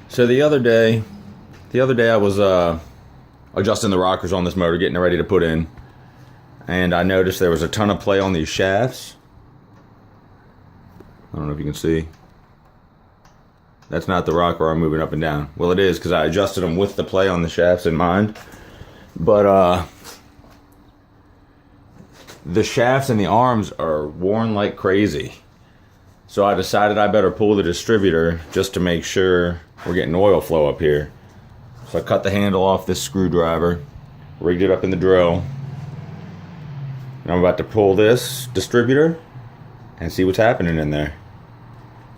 So the other day I was adjusting the rockers on this motor, getting it ready to put in, and I noticed there was a ton of play on these shafts. I don't know if you can see. That's not the rocker I'm moving up and down. Well, it is, because I adjusted them with the play on the shafts in mind. But the shafts and the arms are worn like crazy. So I decided I better pull the distributor just to make sure we're getting oil flow up here. So I cut the handle off this screwdriver, rigged it up in the drill, and I'm about to pull this distributor and see what's happening in there.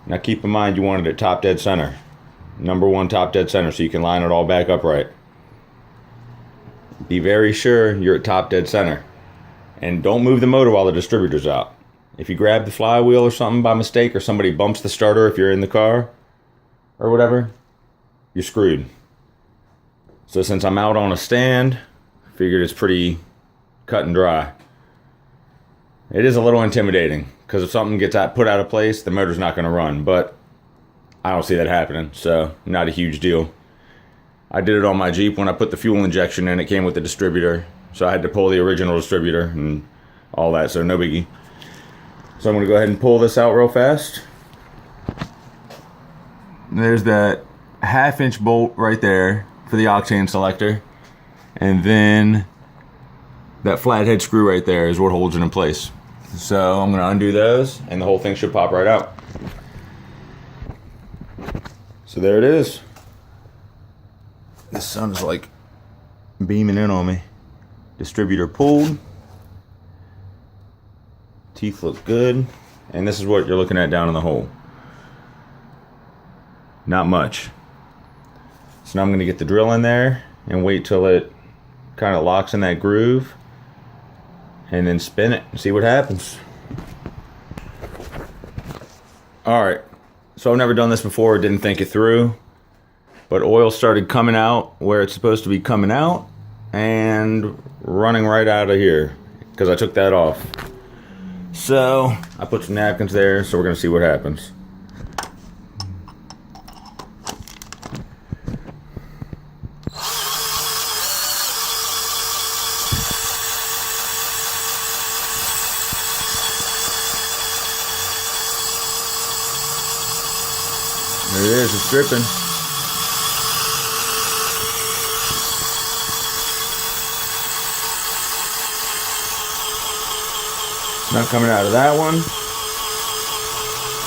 Now keep in mind you want it at top dead center. Number one top dead center, so you can line it all back up right. Be very sure you're at top dead center. And don't move the motor while the distributor's out. If you grab the flywheel or something by mistake, or somebody bumps the starter if you're in the car or whatever, you're screwed. So since I'm out on a stand, I figured it's pretty cut and dry. It is a little intimidating, because if something gets put out of place, the motor's not going to run, but I don't see that happening, so not a huge deal. I did it on my Jeep when I put the fuel injection in. It came with the distributor, so I had to pull the original distributor and all that, so no biggie. So I'm going to go ahead and pull this out real fast. There's that 1/2-inch bolt right there for the octane selector, and then that flathead screw right there is what holds it in place. So I'm going to undo those, and the whole thing should pop right out. So there it is. The sun's like beaming in on me. Distributor pulled. Teeth look good. And this is what you're looking at down in the hole. Not much. So now I'm going to get the drill in there and wait till it kind of locks in that groove, and then spin it and see what happens. Alright, so I've never done this before, didn't think it through, but oil started coming out where it's supposed to be coming out and running right out of here because I took that off. So I put some napkins there, so we're going to see what happens. There it is, it's dripping. Not coming out of that one.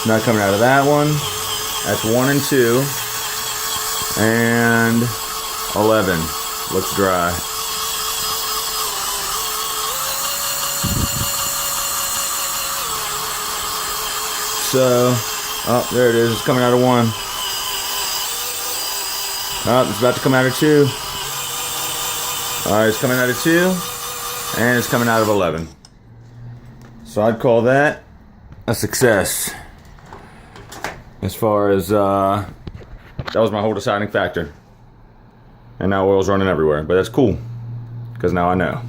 Not coming out of that one. That's 1 and 2. And 11. Looks dry. So, oh, there it is. It's coming out of 1. Oh, it's about to come out of 2. Alright, it's coming out of 2. And it's coming out of 11. So I'd call that a success. As far as, that was my whole deciding factor. And now oil's running everywhere. But that's cool, because now I know.